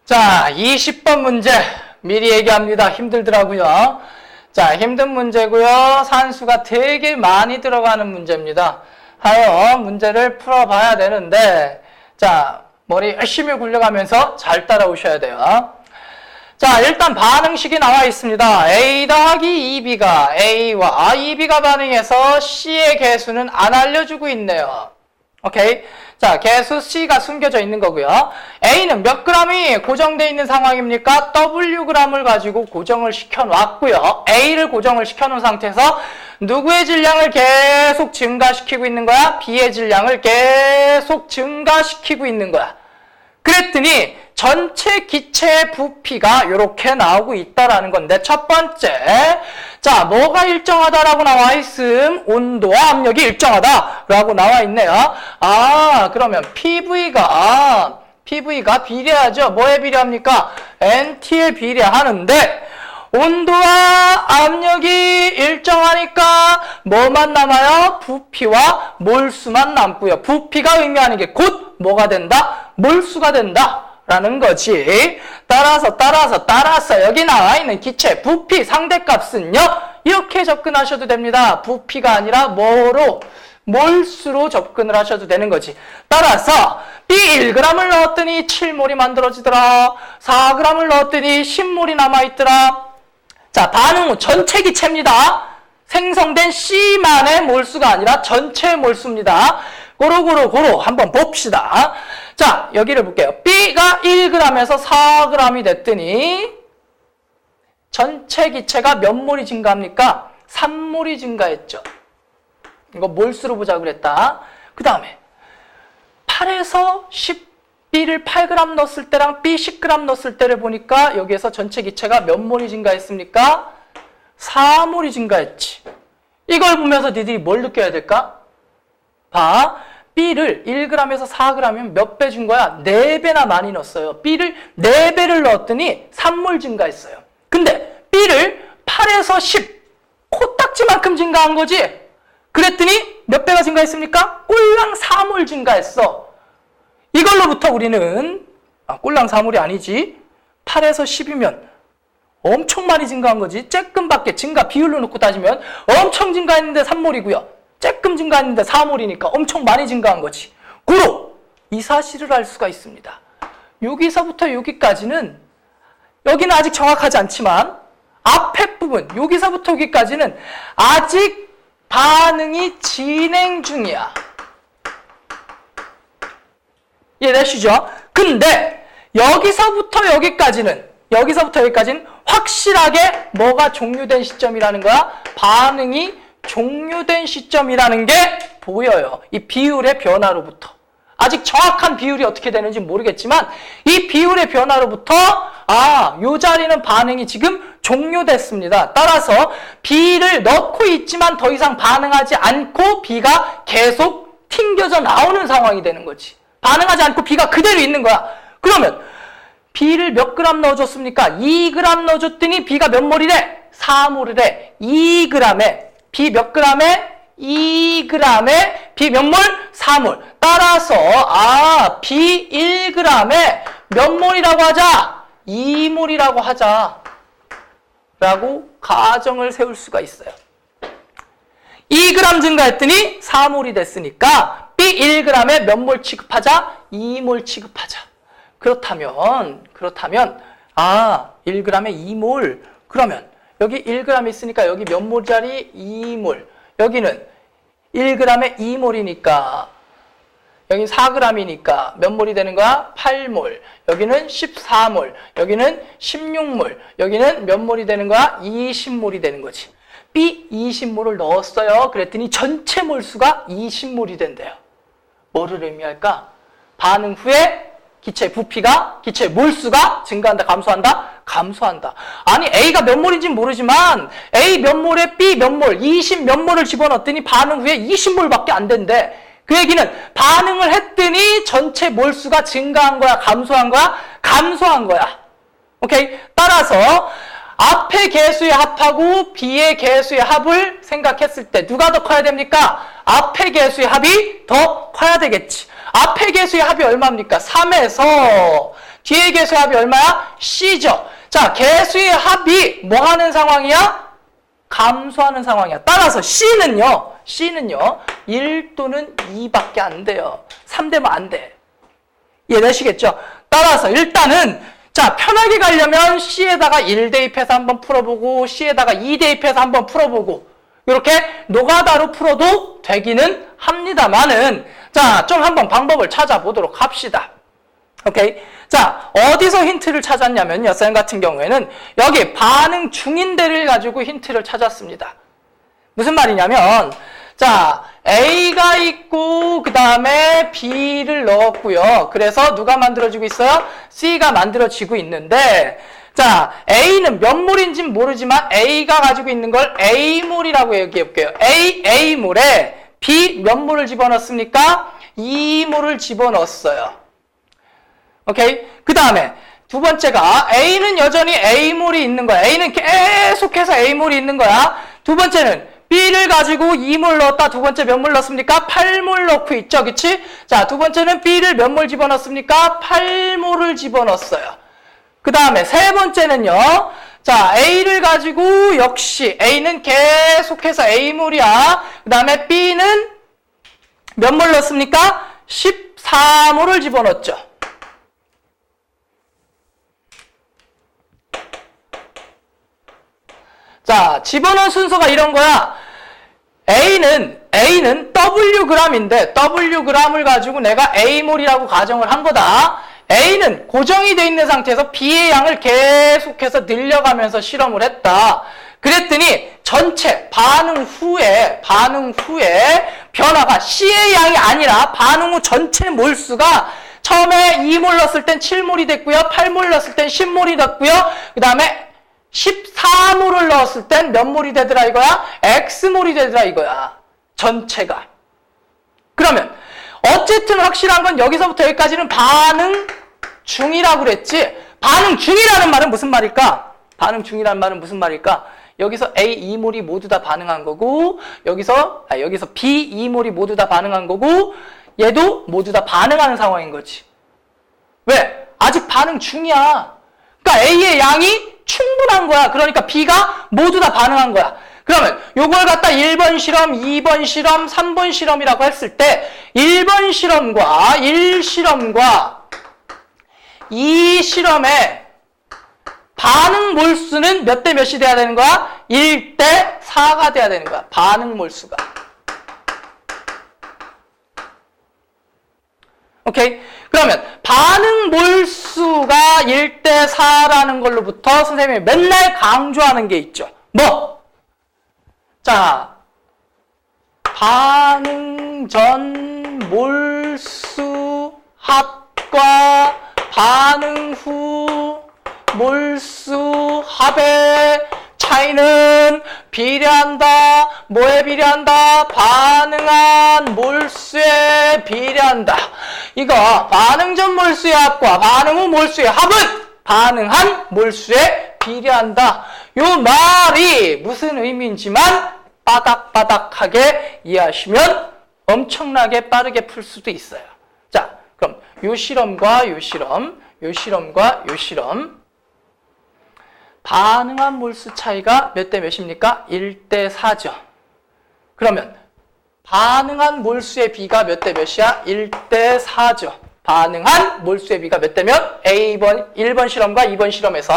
자, 20번 문제 미리 얘기합니다. 힘들더라고요. 자, 힘든 문제고요. 산수가 되게 많이 들어가는 문제입니다. 하여 문제를 풀어봐야 되는데, 자, 머리 열심히 굴려가면서 잘 따라오셔야 돼요. 자, 일단 반응식이 나와 있습니다. A 더하기 2B가 A와 2B가 반응해서 C의 개수는 안 알려주고 있네요. 오케이. 자, 개수 C가 숨겨져 있는 거고요. A는 몇 g이 고정되어 있는 상황입니까? Wg을 가지고 고정을 시켜놨고요. A를 고정을 시켜놓은 상태에서 누구의 질량을 계속 증가시키고 있는 거야? B의 질량을 계속 증가시키고 있는 거야. 그랬더니 전체 기체의 부피가 이렇게 나오고 있다라는 건데, 첫 번째, 자, 뭐가 일정하다라고 나와 있음? 온도와 압력이 일정하다라고 나와 있네요. 아, 그러면 PV가 비례하죠. 뭐에 비례합니까? NT에 비례하는데, 온도와 압력이 일정하니까 뭐만 남아요? 부피와 몰수만 남고요. 부피가 의미하는 게 곧 뭐가 된다? 몰수가 된다 라는 거지. 따라서 여기 나와 있는 기체 부피 상대값은요, 이렇게 접근하셔도 됩니다. 부피가 아니라 뭐로? 몰수로 접근을 하셔도 되는 거지. 따라서 B 1g을 넣었더니 7몰이 만들어지더라. 4g을 넣었더니 10몰이 남아있더라. 자, 반응 후 전체 기체입니다. 생성된 C만의 몰수가 아니라 전체 몰수입니다. 고루 한번 봅시다. 자, 여기를 볼게요. B가 1g에서 4g이 됐더니 전체 기체가 몇 몰이 증가합니까? 3몰이 증가했죠. 이거 몰수로 보자 그랬다. 그 다음에 8에서 10 B를 8g 넣었을 때랑 B 10g 넣었을 때를 보니까 여기에서 전체 기체가 몇 몰이 증가했습니까? 4몰이 증가했지. 이걸 보면서 니들이 뭘 느껴야 될까? 봐. B를 1g에서 4g이면 몇 배 준 거야? 4배나 많이 넣었어요. B를 4배를 넣었더니 3몰 증가했어요. 근데 B를 8에서 10, 코딱지만큼 증가한 거지? 그랬더니 몇 배가 증가했습니까? 꼴랑 4몰 증가했어. 이걸로부터 우리는 꼴랑 4몰이 아니지, 8에서 10이면 엄청 많이 증가한 거지. 쬐끔밖에 증가 비율로 놓고 따지면 엄청 증가했는데 3몰이고요. 쬐끔 증가했는데 4몰이니까 엄청 많이 증가한 거지. 고로 이 사실을 알 수가 있습니다. 여기서부터 여기까지는, 여기는 아직 정확하지 않지만 앞에 부분, 여기서부터 여기까지는 아직 반응이 진행 중이야. 이해되시죠? 근데 여기서부터 여기까지는 확실하게 뭐가 종료된 시점이라는 거야? 반응이 종료된 시점이라는 게 보여요. 이 비율의 변화로부터. 아직 정확한 비율이 어떻게 되는지 모르겠지만 이 비율의 변화로부터 요 자리는 반응이 지금 종료됐습니다. 따라서 B를 넣고 있지만 더 이상 반응하지 않고 B가 계속 튕겨져 나오는 상황이 되는 거지. 반응하지 않고 B가 그대로 있는 거야. 그러면 B를 몇 그램 넣어줬습니까? 2g 넣어줬더니 B가 몇 몰이래? 4몰이래. 2g에 B 몇 g에? 2g에 B 몇 몰? 4몰. 따라서 B 1g에 몇 몰이라고 하자? 2몰이라고 하자 라고 가정을 세울 수가 있어요. 2g 증가했더니 4몰이 됐으니까 B 1g에 몇 몰 취급하자? 2몰 취급하자. 그렇다면 1g에 2몰. 그러면 여기 1g 있으니까 여기 몇 몰짜리? 2몰. 여기는 1g에 2몰이니까 여기 4g이니까 몇 몰이 되는 거야? 8몰. 여기는 14몰. 여기는 16몰. 여기는 몇 몰이 되는 거야? 20몰이 되는 거지. B 20몰을 넣었어요. 그랬더니 전체 몰수가 20몰이 된대요. 뭐를 의미할까? 반응 후에 기체 부피가, 기체 몰수가 증가한다, 감소한다? 감소한다. 아니, A가 몇 몰인지는 모르지만 A 몇 몰에 B 몇 몰, 20 몇 몰을 집어넣었더니 반응 후에 20몰밖에 안 된대. 그 얘기는 반응을 했더니 전체 몰수가 증가한 거야, 감소한 거야? 감소한 거야. 오케이? 따라서 앞의 개수의 합하고 B의 개수의 합을 생각했을 때 누가 더 커야 됩니까? 앞의 개수의 합이 더 커야 되겠지. 앞의 개수의 합이 얼마입니까? 3에서 뒤에 개수의 합이 얼마야? C죠. 자, 개수의 합이 뭐 하는 상황이야? 감소하는 상황이야. 따라서 C는요. 1 또는 2밖에 안 돼요. 3되면 안 돼. 이해되시겠죠? 따라서 일단은 자, 편하게 가려면 C에다가 1 대입해서 한번 풀어보고 C에다가 2 대입해서 한번 풀어보고 이렇게 노가다로 풀어도 되기는 합니다만은 자, 좀 한번 방법을 찾아보도록 합시다. 오케이? 자, 어디서 힌트를 찾았냐면요. 쌤 같은 경우에는 여기 반응 중인데를 가지고 힌트를 찾았습니다. 무슨 말이냐면 자, A가 있고 그 다음에 B를 넣었고요. 그래서 누가 만들어지고 있어요? C가 만들어지고 있는데 자, A는 몇 몰인지는 모르지만 A가 가지고 있는 걸 A몰이라고 얘기해 볼게요. A몰에 B 몇 몰을 집어넣습니까? 2몰을 집어넣었어요. 오케이? 그 다음에 두 번째가 A는 여전히 A몰이 있는 거야. A는 계속해서 A몰이 있는 거야. 두 번째는 B를 가지고 2몰 넣었다. 두 번째 몇 몰 넣습니까? 8몰 넣고 있죠. 그치? 자, 두 번째는 B를 몇 몰 집어넣습니까? 8몰을 집어넣었어요. 그 다음에 세 번째는요. 자, A를 가지고 역시 A는 계속해서 A몰이야. 그 다음에 B는 몇 몰 넣습니까? 14몰을 집어넣었죠. 자, 집어넣은 순서가 이런 거야. A는 Wg인데 Wg을 가지고 내가 A몰이라고 가정을 한 거다. A는 고정이 돼 있는 상태에서 B의 양을 계속해서 늘려가면서 실험을 했다. 그랬더니 전체 반응 후에 변화가 C의 양이 아니라 반응 후 전체 몰수가 처음에 2몰 넣었을 땐 7몰이 됐고요. 8몰 넣었을 땐 10몰이 됐고요. 그 다음에 14몰을 넣었을 땐 몇 몰이 되더라 이거야? X몰이 되더라 이거야. 전체가. 그러면 어쨌든 확실한 건 여기서부터 여기까지는 반응 중이라고 그랬지. 반응 중이라는 말은 무슨 말일까? 반응 중이라는 말은 무슨 말일까? 여기서 A 2몰이 모두 다 반응한 거고 여기서 B 2몰이 모두 다 반응한 거고 얘도 모두 다 반응하는 상황인 거지. 왜? 아직 반응 중이야. 그러니까 A의 양이 충분한 거야. 그러니까 B가 모두 다 반응한 거야. 그러면 요걸 갖다 1번 실험, 2번 실험, 3번 실험이라고 했을 때 1번 실험과 1실험과 2실험의 반응 몰수는 몇 대 몇이 돼야 되는 거야? 1대 4가 돼야 되는 거야. 반응 몰수가. 오케이? 그러면 반응 몰수가 1대 4라는 걸로부터 선생님이 맨날 강조하는 게 있죠. 뭐? 자, 반응 전 몰수 합과 반응 후 몰수 합의 차이는 비례한다. 뭐에 비례한다? 반응한 몰수에 비례한다. 이거 반응 전 몰수의 합과 반응 후 몰수의 합은 반응한 몰수에 비례한다. 요 말이 무슨 의미인지만 바닥바닥하게 이해하시면 엄청나게 빠르게 풀 수도 있어요. 자, 그럼 요 실험과 요 실험, 요 실험과 요 실험 반응한 몰수 차이가 몇 대 몇입니까? 1대 4죠. 그러면 반응한 몰수의 비가 몇 대 몇이야? 1대 4죠. 반응한 몰수의 비가 몇 대 몇? 1번 실험과 2번 실험에서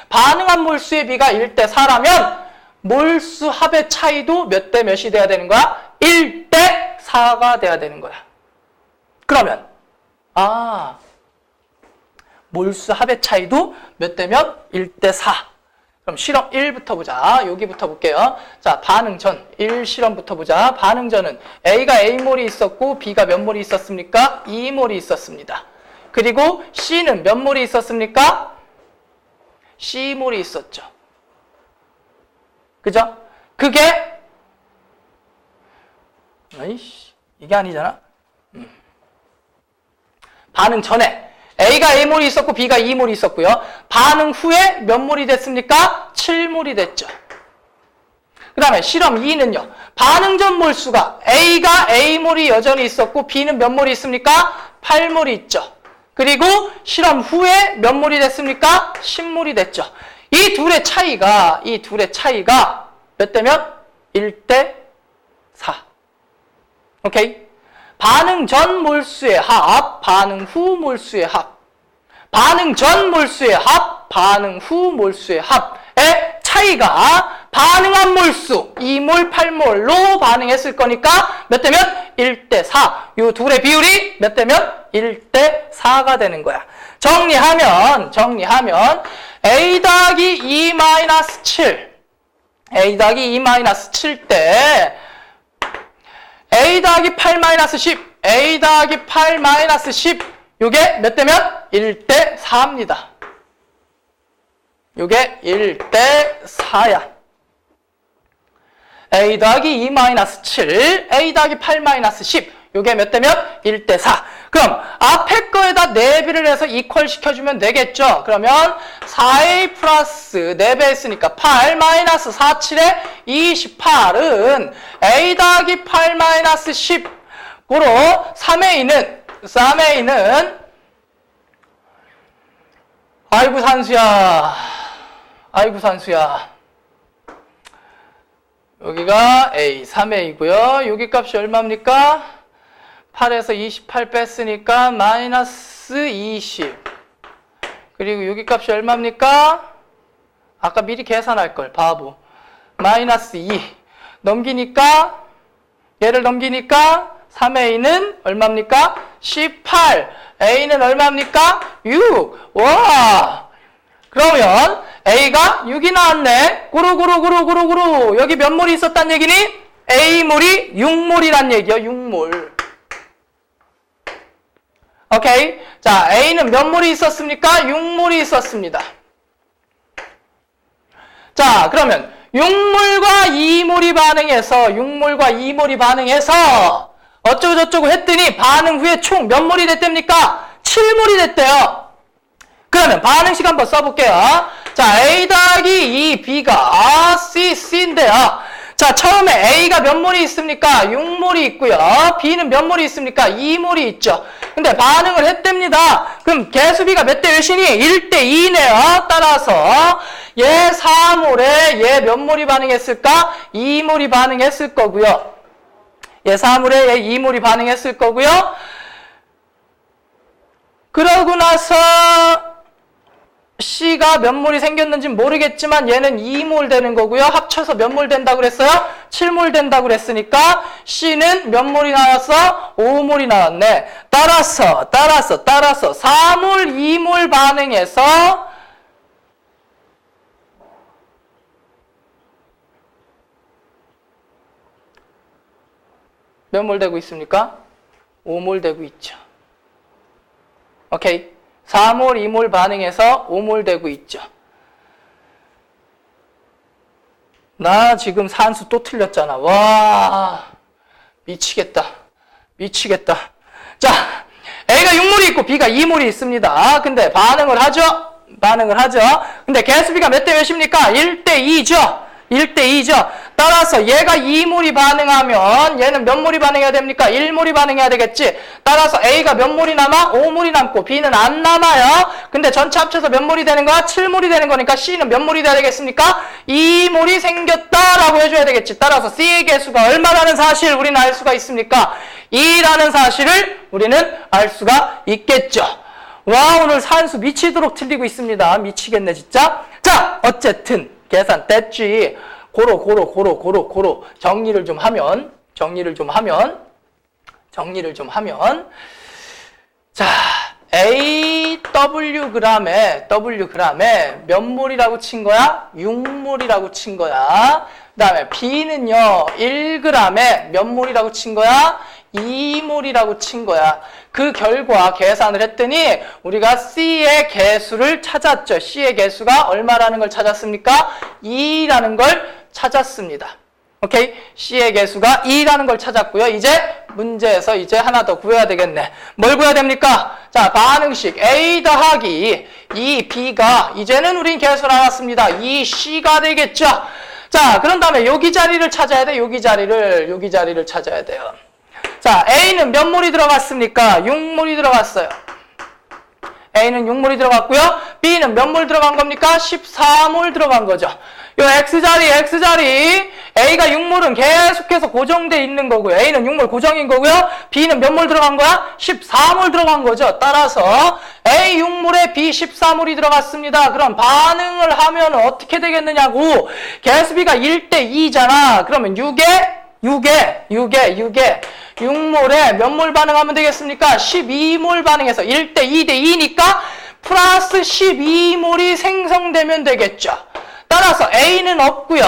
반응한 몰수의 비가 1대 4라면 몰수 합의 차이도 몇 대 몇이 돼야 되는 거야? 1대 4가 돼야 되는 거야. 그러면 몰수 합의 차이도 몇 대 몇? 1대 4. 그럼 실험 1부터 보자. 여기부터 볼게요. 자, 반응 전 1실험부터 보자. 반응 전은 A가 A몰이 있었고 B가 몇 몰이 있었습니까? 2몰이 있었습니다. 그리고 C는 몇 몰이 있었습니까? C몰이 있었죠. 그죠? 그게 이게 아니잖아. 반응 전에 A가 A몰이 있었고 B가 2몰이 있었고요. 반응 후에 몇 몰이 됐습니까? 7몰이 됐죠. 그 다음에 실험 2는요. 반응 전 몰수가 A가 A몰이 여전히 있었고 B는 몇 몰이 있습니까? 8몰이 있죠. 그리고 실험 후에 몇 몰이 됐습니까? 10몰이 됐죠. 이 둘의 차이가 몇 대 몇? 1대 4. 오케이? 반응 전 몰수의 합, 반응 후 몰수의 합. 반응 전 몰수의 합, 반응 후 몰수의 합의 차이가 반응한 몰수 2몰, 8몰로 반응했을 거니까 몇 대 몇? 1대 4. 이 둘의 비율이 몇 대 몇? 1대 4가 되는 거야. 정리하면 A 더하기 2 마이너스 7 A 더하기 2 마이너스 7 때 A 더하기 8 마이너스 10 A 더하기 8 마이너스 10 요게 몇 대 몇? 1대 4입니다. 요게 1대 4야. A 더하기 2 마이너스 7 A 더하기 8 마이너스 10 요게 몇 대 몇? 1대 4. 그럼 앞에 거에다 4배를 해서 이퀄 시켜주면 되겠죠. 그러면 4A 플러스 4배 했으니까 8 마이너스 4, 7에 28은 A 더하기 8 마이너스 10 고로 3A는 아이고 산수야 여기가 A 3A고요. 여기 값이 얼마입니까? 8에서 28 뺐으니까 마이너스 20 그리고 여기 값이 얼마입니까? 아까 미리 계산할 걸 바보. 마이너스 2 넘기니까 얘를 넘기니까 3A는 얼마입니까? 18 A는 얼마입니까? 6 와 그러면 A가 6이 나왔네. 구루 여기 몇 몰이 있었단 얘기니? A몰이 6몰이란 얘기야. 6몰. 오케이. 자, A는 몇 몰이 있었습니까? 6몰이 있었습니다. 자, 그러면 6몰과 2몰이 반응해서 어쩌고저쩌고 했더니 반응 후에 총 몇 몰이 됐답니까? 7몰이 됐대요. 그러면 반응식 한번 써볼게요. 자, A 더하기 2, B가 C인데요. 자, 처음에 A가 몇 몰이 있습니까? 6몰이 있고요. B는 몇 몰이 있습니까? 2몰이 있죠. 근데 반응을 했답니다. 그럼 개수비가 몇 대 몇이니? 1대 2네요. 따라서 얘 4몰에 얘 몇 몰이 반응했을까? 2몰이 반응했을 거고요. 얘 4몰에 얘 2몰이 반응했을 거고요. 그러고 나서 C가 몇 몰이 생겼는지 모르겠지만 얘는 2몰 되는 거고요. 합쳐서 몇 몰 된다고 그랬어요? 7몰 된다고 그랬으니까 C는 몇 몰이 나왔어? 5몰이 나왔네. 따라서 4몰, 2몰 반응해서 몇 몰 되고 있습니까? 5몰 되고 있죠. 오케이. 4몰, 2몰 반응해서 5몰 되고 있죠. 나 지금 산수 또 틀렸잖아. 와, 미치겠다. 자, A가 6몰이 있고 B가 2몰이 있습니다. 근데 반응을 하죠. 근데 개수비가 몇 대 몇입니까? 1대 2죠. 따라서 얘가 2몰이 반응하면 얘는 몇 몰이 반응해야 됩니까? 1몰이 반응해야 되겠지. 따라서 A가 몇 몰이 남아? 5몰이 남고 B는 안 남아요. 근데 전체 합쳐서 몇 몰이 되는 거야? 7몰이 되는 거니까 C는 몇 몰이 돼야 되겠습니까? 2몰이 생겼다라고 해줘야 되겠지. 따라서 C의 개수가 얼마라는 사실 우리는 알 수가 있습니까? 2라는 사실을 우리는 알 수가 있겠죠. 와, 오늘 산수 미치도록 틀리고 있습니다. 미치겠네 진짜. 자, 어쨌든 계산 됐지. 고로 정리를 좀 하면 자, Wg에 몇 몰이라고 친 거야? 6몰이라고 친 거야. 그 다음에 B는요 1g에 몇 몰이라고 친 거야? 2몰이라고 친 거야. 그 결과 계산을 했더니 우리가 C의 개수를 찾았죠. C의 개수가 얼마라는 걸 찾았습니까? 2라는 걸 찾았습니다. 오케이? C의 개수가 2라는 걸 찾았고요. 이제 문제에서 이제 하나 더 구해야 되겠네. 뭘 구해야 됩니까? 자, 반응식 A 더하기 2B가 이제는 우린 개수 나왔습니다. 2C가 되겠죠. 자, 그런 다음에 여기 자리를 찾아야 돼. 여기 자리를 찾아야 돼요. 자, A는 몇 몰이 들어갔습니까? 6몰이 들어갔어요. A는 6몰이 들어갔고요. B는 몇 몰 들어간 겁니까? 14몰 들어간 거죠. 요 X자리 A가 6몰은 계속해서 고정돼 있는 거고요. A는 6몰 고정인 거고요. B는 몇 몰 들어간 거야? 14몰 들어간 거죠. 따라서 A 6몰에 B 14몰이 들어갔습니다. 그럼 반응을 하면 어떻게 되겠느냐고. 개수비가 1대2잖아. 그러면 6몰에 몇 몰 반응하면 되겠습니까? 12몰 반응해서 1대2대2니까 플러스 12몰이 생성되면 되겠죠. 따라서 A는 없고요.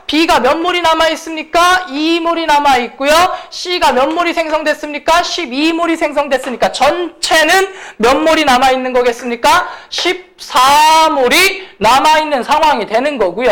B가 몇 몰이 남아있습니까? 2몰이 남아있고요. C가 몇 몰이 생성됐습니까? 12몰이 생성됐으니까 전체는 몇 몰이 남아있는 거겠습니까? 14몰이 남아있는 상황이 되는 거고요.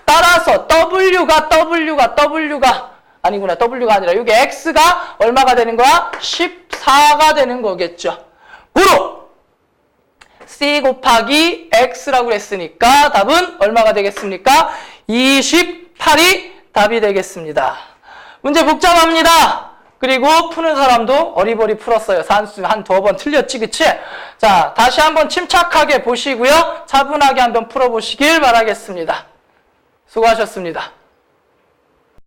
따라서 W가 아니라 여기 X가 얼마가 되는 거야? 14가 되는 거겠죠. 고로 C 곱하기 X라고 했으니까 답은 얼마가 되겠습니까? 28이 답이 되겠습니다. 문제 복잡합니다. 그리고 푸는 사람도 어리버리 풀었어요. 산수 한 2번 틀렸지, 그치? 자, 다시 한번 침착하게 보시고요. 차분하게 한번 풀어보시길 바라겠습니다. 수고하셨습니다.